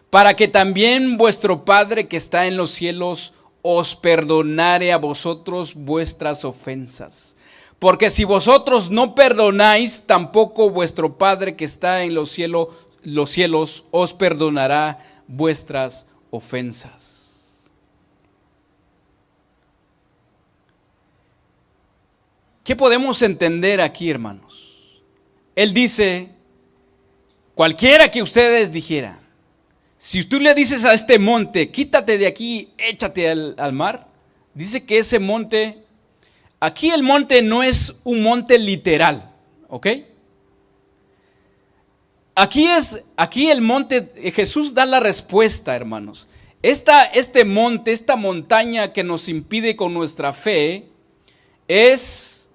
para que también vuestro Padre que está en los cielos os perdonare a vosotros vuestras ofensas. Porque si vosotros no perdonáis, tampoco vuestro Padre que está en los cielos os perdonará vuestras ofensas. ¿Qué podemos entender aquí, hermanos? Él dice, cualquiera que ustedes dijeran, si tú le dices a este monte, quítate de aquí, échate al mar, dice que ese monte, aquí el monte no es un monte literal, ¿ok? Aquí el monte, Jesús da la respuesta, hermanos. Este monte, esta montaña que nos impide con nuestra fe, es,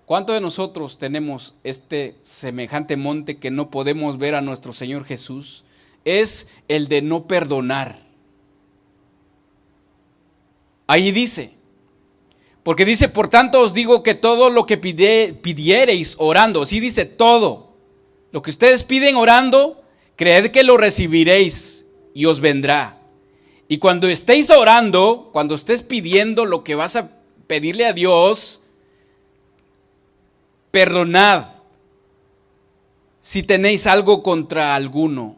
¿cuántos de nosotros tenemos este semejante monte que no podemos ver a nuestro Señor Jesús? Es el de no perdonar. Ahí dice, porque dice, por tanto os digo que todo lo que pidiereis orando, así dice todo, lo que ustedes piden orando, creed que lo recibiréis y os vendrá. Y cuando estéis orando, cuando estés pidiendo lo que vas a pedirle a Dios, perdonad si tenéis algo contra alguno.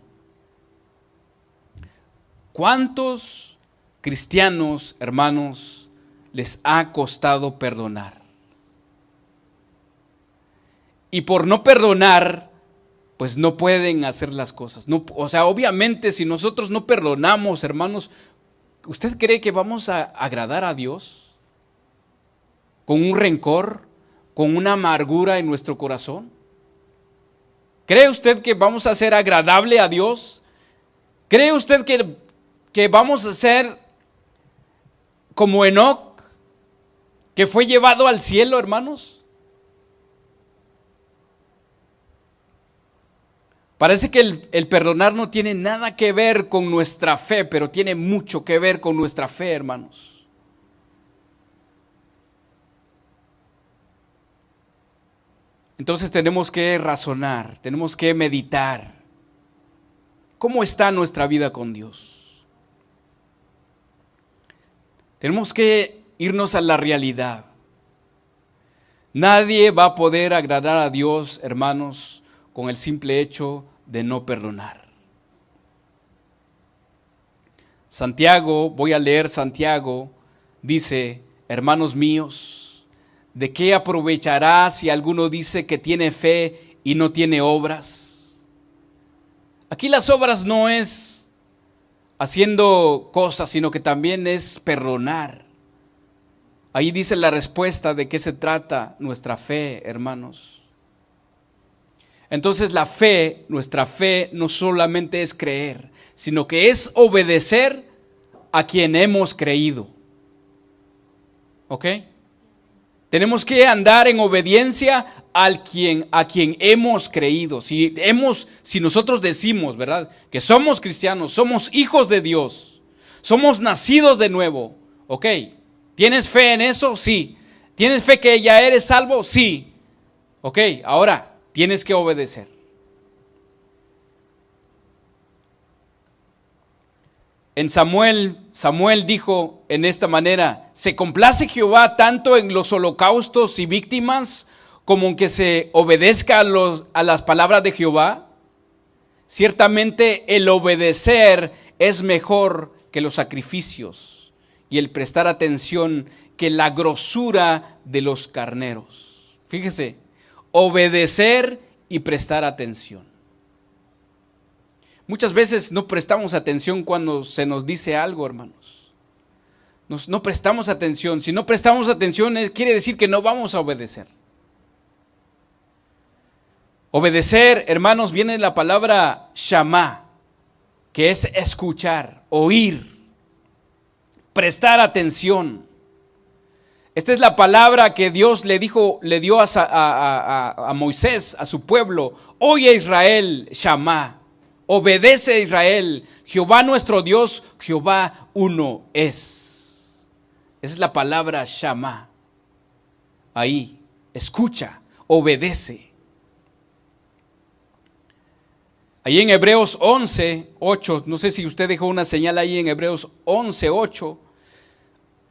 ¿Cuántos cristianos, hermanos, les ha costado perdonar? Y por no perdonar, pues no pueden hacer las cosas. No, o sea, obviamente si nosotros no perdonamos, hermanos, ¿usted cree que vamos a agradar a Dios? ¿Con un rencor? ¿Con una amargura en nuestro corazón? ¿Cree usted que vamos a ser agradable a Dios? ¿Cree usted que vamos a ser como Enoc, que fue llevado al cielo, hermanos? Parece que el perdonar no tiene nada que ver con nuestra fe, pero tiene mucho que ver con nuestra fe, hermanos. Entonces tenemos que razonar, tenemos que meditar. ¿Cómo está nuestra vida con Dios? Tenemos que irnos a la realidad. Nadie va a poder agradar a Dios, hermanos, con el simple hecho de no perdonar. Santiago, voy a leer Santiago, dice, hermanos míos, ¿de qué aprovechará si alguno dice que tiene fe y no tiene obras? Aquí las obras no es haciendo cosas, sino que también es perdonar. Ahí dice la respuesta de qué se trata nuestra fe, hermanos. Entonces la fe, nuestra fe no solamente es creer, sino que es obedecer a quien hemos creído. ¿Ok? Tenemos que andar en obediencia a quien hemos creído. Si nosotros decimos, ¿verdad?, que somos cristianos, somos hijos de Dios, somos nacidos de nuevo, ¿ok? ¿Tienes fe en eso? Sí. ¿Tienes fe que ya eres salvo? Sí. Ok, ahora tienes que obedecer. En Samuel dijo en esta manera, ¿se complace Jehová tanto en los holocaustos y víctimas como en que se obedezca a las palabras de Jehová? Ciertamente el obedecer es mejor que los sacrificios y el prestar atención que la grosura de los carneros. Fíjese, obedecer y prestar atención. Muchas veces no prestamos atención cuando se nos dice algo, hermanos. No prestamos atención. Si no prestamos atención, quiere decir que no vamos a obedecer. Obedecer, hermanos, viene de la palabra shamá, que es escuchar, oír, prestar atención. Esta es la palabra que Dios le dio a Moisés, a su pueblo. Oye Israel, Shamá, obedece Israel, Jehová nuestro Dios, Jehová uno es. Esa es la palabra Shamá. Ahí, escucha, obedece. Ahí en Hebreos 11:8, no sé si usted dejó una señal ahí en Hebreos 11:8.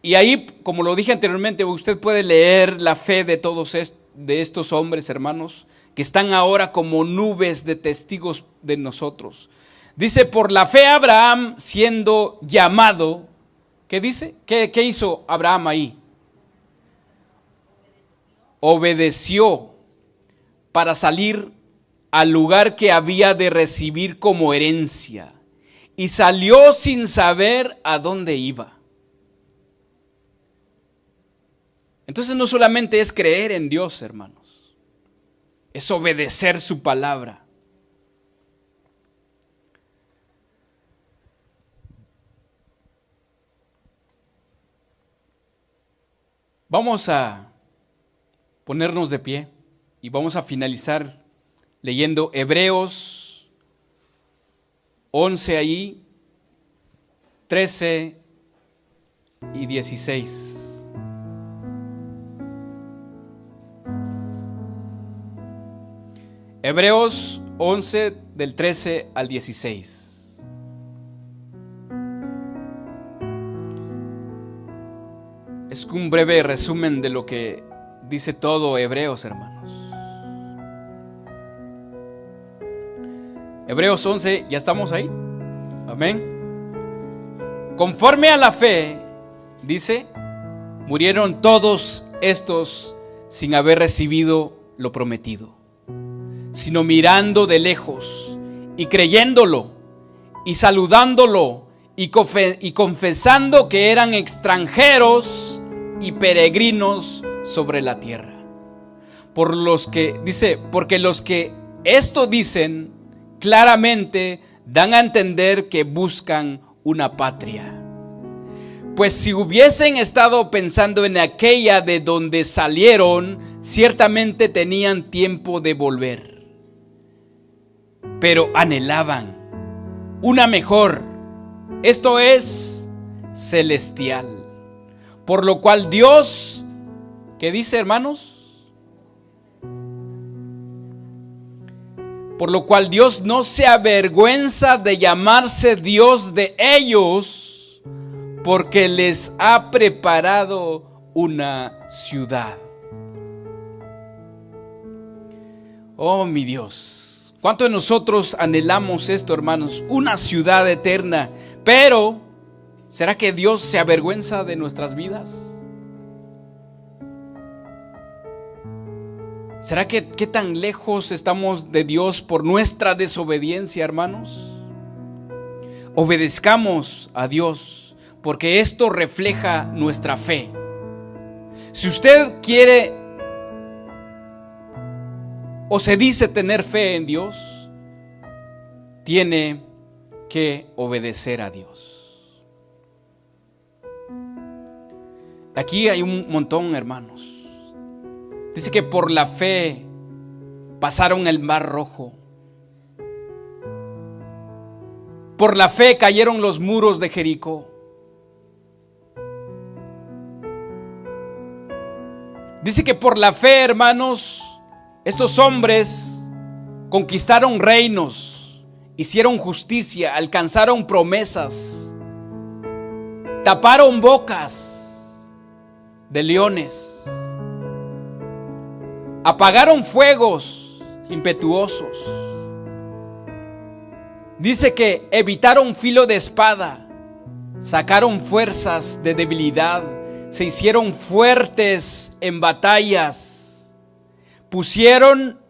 Y ahí, como lo dije anteriormente, usted puede leer la fe de todos estos hombres, hermanos, que están ahora como nubes de testigos de nosotros. Dice, por la fe Abraham siendo llamado, ¿qué dice? ¿Qué hizo Abraham ahí? Obedeció para salir al lugar que había de recibir como herencia, y salió sin saber a dónde iba. Entonces no solamente es creer en Dios, hermanos, es obedecer su palabra. Vamos a ponernos de pie y vamos a finalizar leyendo Hebreos 11 ahí, 13 y 16. Hebreos 11 del 13 al 16. Es un breve resumen de lo que dice todo Hebreos, hermanos. Hebreos 11, ¿ya estamos ahí? Amén. Conforme a la fe, dice, murieron todos estos sin haber recibido lo prometido, sino mirando de lejos y creyéndolo y saludándolo y confesando que eran extranjeros y peregrinos sobre la tierra. Porque los que esto dicen claramente dan a entender que buscan una patria. Pues si hubiesen estado pensando en aquella de donde salieron, ciertamente tenían tiempo de volver. Pero anhelaban una mejor, esto es celestial. Por lo cual Dios, ¿qué dice, hermanos? Por lo cual Dios no se avergüenza de llamarse Dios de ellos, porque les ha preparado una ciudad. Oh, mi Dios, ¿cuánto de nosotros anhelamos esto, hermanos? Una ciudad eterna. Pero, ¿será que Dios se avergüenza de nuestras vidas? ¿Será que qué tan lejos estamos de Dios por nuestra desobediencia, hermanos? Obedezcamos a Dios, porque esto refleja nuestra fe. Si usted quiere o se dice tener fe en Dios, tiene que obedecer a Dios. Aquí hay un montón, hermanos. Dice que por la fe pasaron el mar rojo. Por la fe cayeron los muros de Jericó. Dice que por la fe, hermanos, estos hombres conquistaron reinos, hicieron justicia, alcanzaron promesas, taparon bocas de leones, apagaron fuegos impetuosos. Dice que evitaron filo de espada, sacaron fuerzas de debilidad, se hicieron fuertes en batallas, pusieron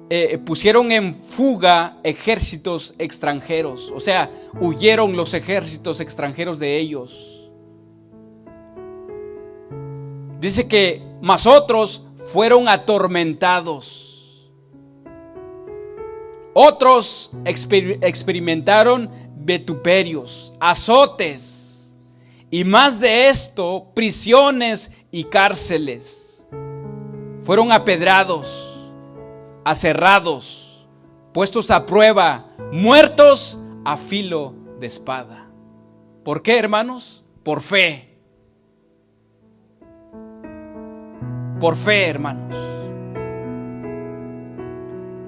en fuga ejércitos extranjeros, o sea, huyeron los ejércitos extranjeros de ellos. Dice que mas otros fueron atormentados, otros experimentaron vituperios, azotes, y más de esto, prisiones y cárceles. Fueron apedrados, aserrados, puestos a prueba, muertos a filo de espada. ¿Por qué, hermanos? Por fe. Por fe, hermanos.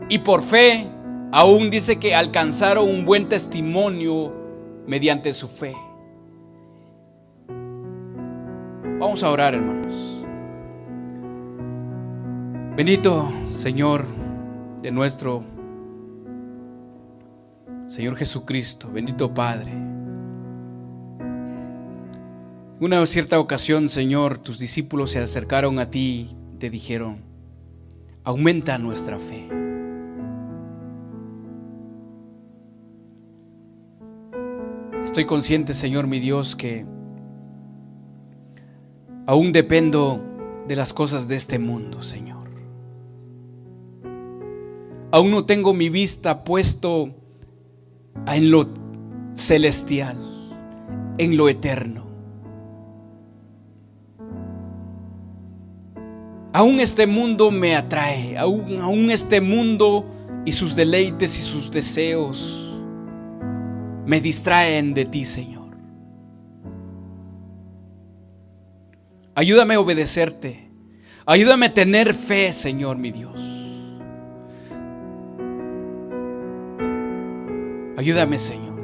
Y por fe, aún dice que alcanzaron un buen testimonio mediante su fe. Vamos a orar, hermanos. Bendito Señor de nuestro Señor Jesucristo, bendito Padre. En una cierta ocasión, Señor, tus discípulos se acercaron a ti y te dijeron: aumenta nuestra fe. Estoy consciente, Señor mi Dios, que aún dependo de las cosas de este mundo, Señor. Aún no tengo mi vista puesto en lo celestial, en lo eterno. Aún este mundo me atrae, aún este mundo y sus deleites y sus deseos me distraen de ti, Señor. Ayúdame a obedecerte. Ayúdame a tener fe, Señor mi Dios. Ayúdame, Señor.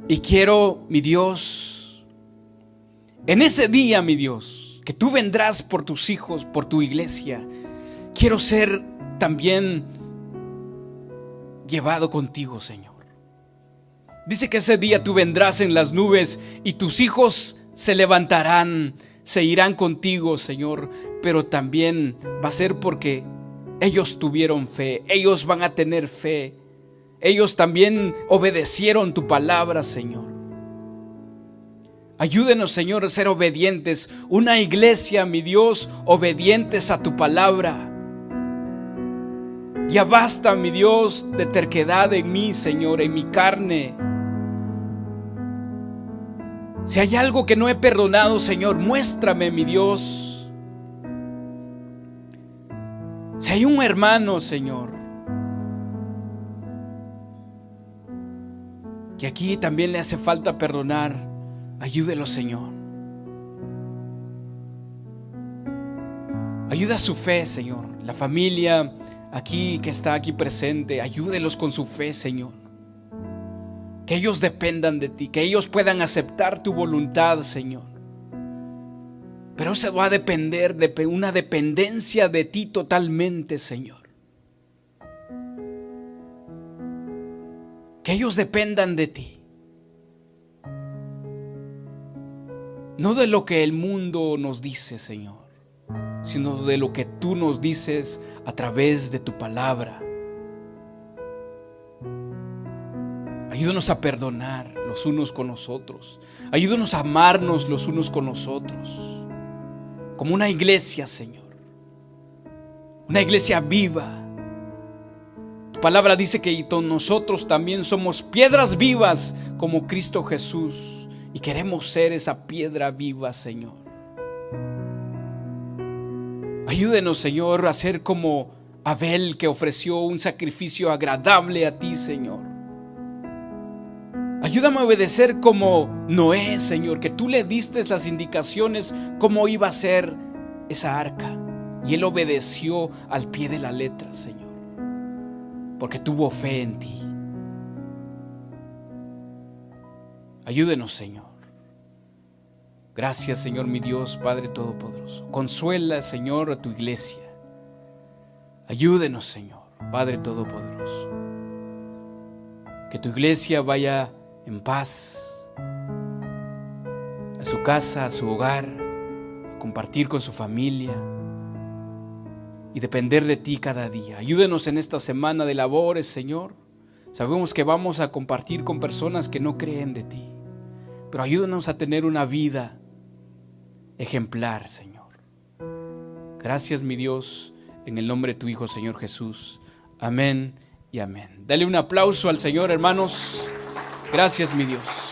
Y quiero, mi Dios, en ese día, mi Dios, que tú vendrás por tus hijos, por tu iglesia, quiero ser también llevado contigo, Señor. Dice que ese día tú vendrás en las nubes y tus hijos se levantarán, se irán contigo, Señor, pero también va a ser porque ellos tuvieron fe, ellos van a tener fe, ellos también obedecieron tu palabra, Señor. Ayúdenos, Señor, a ser obedientes, una iglesia, mi Dios, obedientes a tu palabra. Ya basta, mi Dios, de terquedad en mí, Señor, en mi carne. Si hay algo que no he perdonado, Señor, muéstrame, mi Dios. Si hay un hermano, Señor, que aquí también le hace falta perdonar, ayúdelo, Señor. Ayuda a su fe, Señor. La familia aquí que está aquí presente, ayúdelos con su fe, Señor. Que ellos dependan de ti, que ellos puedan aceptar tu voluntad, Señor. Pero eso va a depender de una dependencia de ti totalmente, Señor. Que ellos dependan de ti. No de lo que el mundo nos dice, Señor, sino de lo que tú nos dices a través de tu palabra. Ayúdanos a perdonar los unos con los otros. Ayúdanos a amarnos los unos con los otros. Como una iglesia, Señor. Una iglesia viva. Tu palabra dice que nosotros también somos piedras vivas como Cristo Jesús. Y queremos ser esa piedra viva, Señor. Ayúdenos, Señor, a ser como Abel, que ofreció un sacrificio agradable a ti, Señor. Ayúdame a obedecer como Noé, Señor, que tú le diste las indicaciones cómo iba a ser esa arca. Y él obedeció al pie de la letra, Señor, porque tuvo fe en ti. Ayúdenos, Señor. Gracias, Señor, mi Dios, Padre Todopoderoso. Consuela, Señor, a tu iglesia. Ayúdenos, Señor, Padre Todopoderoso. Que tu iglesia vaya en paz a su casa, a su hogar, a compartir con su familia y depender de ti cada día. Ayúdenos en esta semana de labores, Señor. Sabemos que vamos a compartir con personas que no creen de ti, pero ayúdanos a tener una vida ejemplar, Señor. Gracias, mi Dios, en el nombre de tu Hijo, Señor Jesús. Amén y amén. Dale un aplauso al Señor, hermanos. Gracias, mi Dios.